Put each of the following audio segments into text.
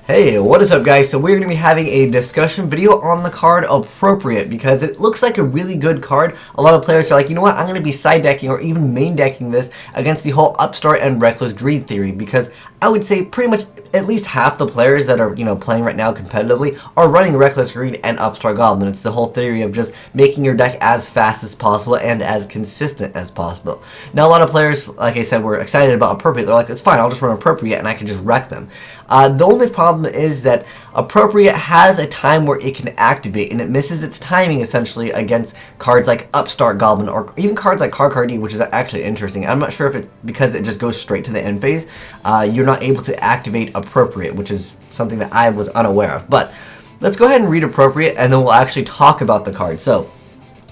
Hey, what is up guys? So we're going to be having a discussion video on the card Appropriate because it looks like a really good card. A lot of players are like, you know what, I'm going to be side decking or even main decking this against the whole Upstart and Reckless Greed theory, because I would say pretty much at least half the players that are, playing right now competitively are running Reckless Greed and Upstart Goblin. It's the whole theory of just making your deck as fast as possible and as consistent as possible. Now a lot of players, like I said, were excited about Appropriate. They're like, it's fine, I'll just run Appropriate and I can just wreck them. The only problem is that Appropriate has a time where it can activate, and it misses its timing essentially against cards like Upstart Goblin or even cards like Card-D, which is actually interesting. I'm not sure if it's because it just goes straight to the end phase. You're not able to activate Appropriate, which is something that I was unaware of. But let's go ahead and read Appropriate, and then we'll actually talk about the card. So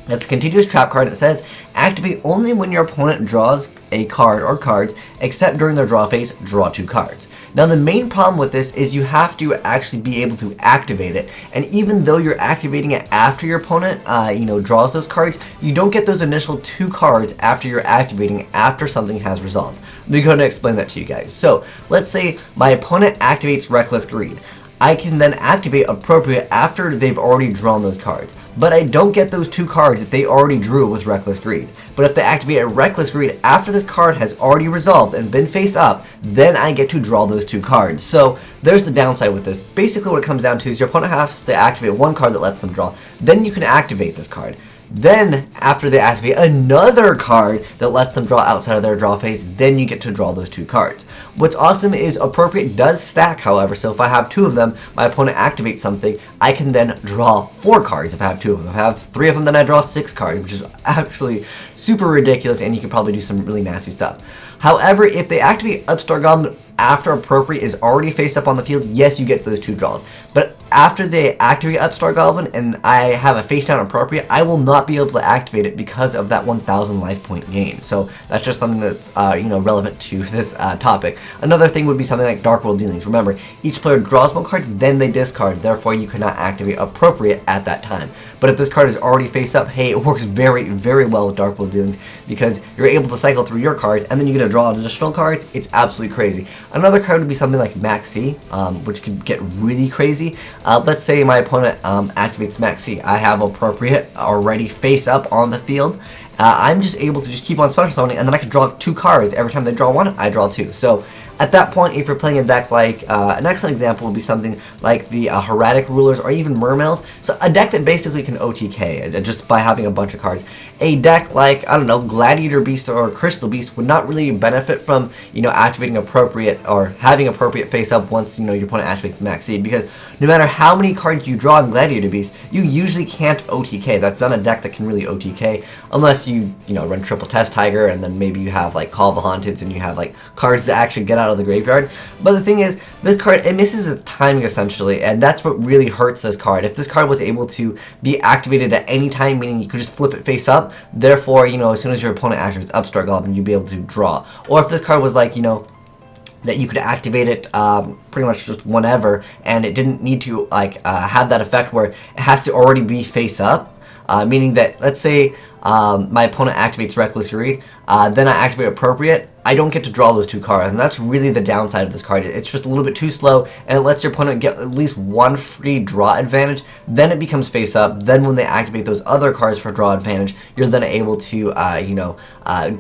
it's a continuous trap card. It says, activate only when your opponent draws a card or cards, except during their draw phase, draw 2 cards. Now the main problem with this is you have to actually be able to activate it, and even though you're activating it after your opponent draws those cards, you don't get those initial 2 cards after you're activating after something has resolved. Let me go ahead and explain that to you guys. So let's say my opponent activates Reckless Greed. I can then activate Appropriate after they've already drawn those cards, but I don't get those 2 cards that they already drew with Reckless Greed. But if they activate a Reckless Greed after this card has already resolved and been face up, then I get to draw those 2 cards. So there's the downside with this. Basically what it comes down to is your opponent has to activate 1 card that lets them draw. Then you can activate this card. Then, after they activate another card that lets them draw outside of their draw phase, then you get to draw those 2 cards. What's awesome is Appropriate does stack, however, so if I have 2 of them, my opponent activates something, I can then draw 4 cards if I have 2 of them. If I have 3 of them, then I draw 6 cards, which is actually super ridiculous, and you can probably do some really nasty stuff. However, if they activate Upstart Goblin after Appropriate is already face up on the field, yes, you get those 2 draws. But after they activate Upstart Goblin and I have a face down Appropriate, I will not be able to activate it because of that 1,000 life point gain. So that's just something that's relevant to this topic. Another thing would be something like Dark World Dealings. Remember, each player draws 1 card, then they discard. Therefore, you cannot activate Appropriate at that time. But if this card is already face up, hey, it works very, very well with Dark World Dealings because you're able to cycle through your cards and then you get to draw additional cards. It's absolutely crazy. Another card would be something like Maxx C, which could get really crazy. Let's say my opponent activates Maxx C. I have Appropriate already face up on the field. I'm just able to just keep on special summoning, and then I can draw 2 cards. Every time they draw 1, I draw 2. So at that point, if you're playing a deck like, an excellent example would be something like the Heretic Rulers or even Mermails. So a deck that basically can OTK just by having a bunch of cards. A deck like, I don't know, Gladiator Beast or Crystal Beast would not really benefit from, activating Appropriate or having Appropriate face up once, your opponent activates Maxx C, because no matter how many cards you draw in Gladiator Beast, you usually can't OTK. That's not a deck that can really OTK unless you run Triple Test Tiger, and then maybe you have like Call of the Haunteds and you have like cards that actually get out of the graveyard. But the thing is, this card, it misses its timing essentially, and that's what really hurts this card. If this card was able to be activated at any time, meaning you could just flip it face up, therefore, as soon as your opponent activates Upstart Goblin, you'd be able to draw. Or if this card was like, that you could activate it pretty much just whenever, and it didn't need to have that effect where it has to already be face up, meaning that, let's say my opponent activates Reckless Greed, then I activate Appropriate, I don't get to draw those 2 cards, and that's really the downside of this card. It's just a little bit too slow, and it lets your opponent get at least 1 free draw advantage. Then it becomes face up. Then when they activate those other cards for draw advantage, you're then able to,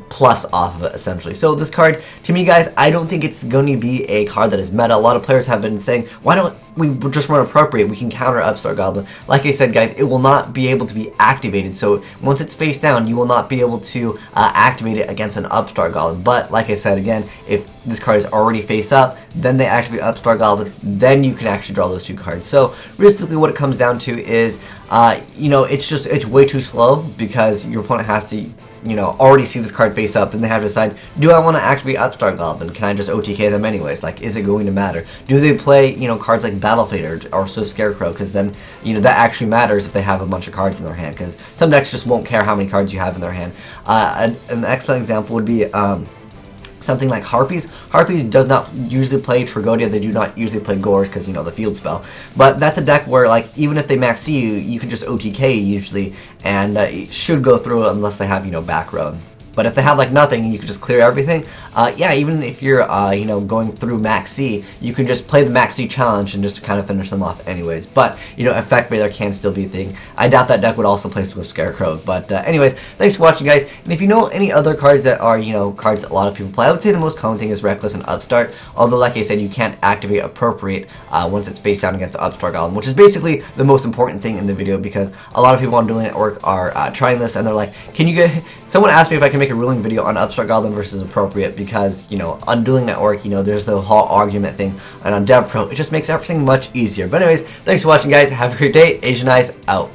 plus off of it, essentially. So this card, to me, guys, I don't think it's going to be a card that is meta. A lot of players have been saying, why don't we just run Appropriate? We can counter Upstart Goblin. Like I said, guys, it will not be able to be activated. So once it's face down, you will not be able to activate it against an Upstart Goblin. But like I said, again, if this card is already face up, then they activate Upstart Goblin, then you can actually draw those 2 cards. So realistically, what it comes down to is, it's way too slow because your opponent has to, already see this card face up. Then they have to decide, do I want to activate Upstart Goblin? Can I just OTK them anyways? Like, is it going to matter? Do they play, cards like Battle Fade or Swift Scarecrow? Because then, that actually matters if they have a bunch of cards in their hand. Because some decks just won't care how many cards you have in their hand. An excellent example would be something like Harpies. Harpies does not usually play Tragodia. They do not usually play Gores because, the field spell. But that's a deck where, like, even if they Maxx C you can just OTK usually, and it should go through unless they have, back row. But if they have like nothing and you can just clear everything, yeah, even if you're you know, going through Maxx C, you can just play the Maxx C challenge and just kind of finish them off anyways. But you know, Effect Veiler can still be a thing. I doubt that deck would also play Swift Scarecrow. But anyways, thanks for watching, guys. And if you know any other cards that are, you know, cards that a lot of people play, I would say the most common thing is Reckless and Upstart. Although, like I said, you can't activate Appropriate once it's face down against the Upstart Golem, which is basically the most important thing in the video, because a lot of people on Dueling Network are trying this and they're like, can you get... Someone asked me if I can make a ruling video on Upstart Golem versus Appropriate, because, you know, on Dueling Network, you know, there's the whole argument thing, and on DevPro, it just makes everything much easier. But anyways, thanks for watching, guys. Have a great day. Asian Eyes out.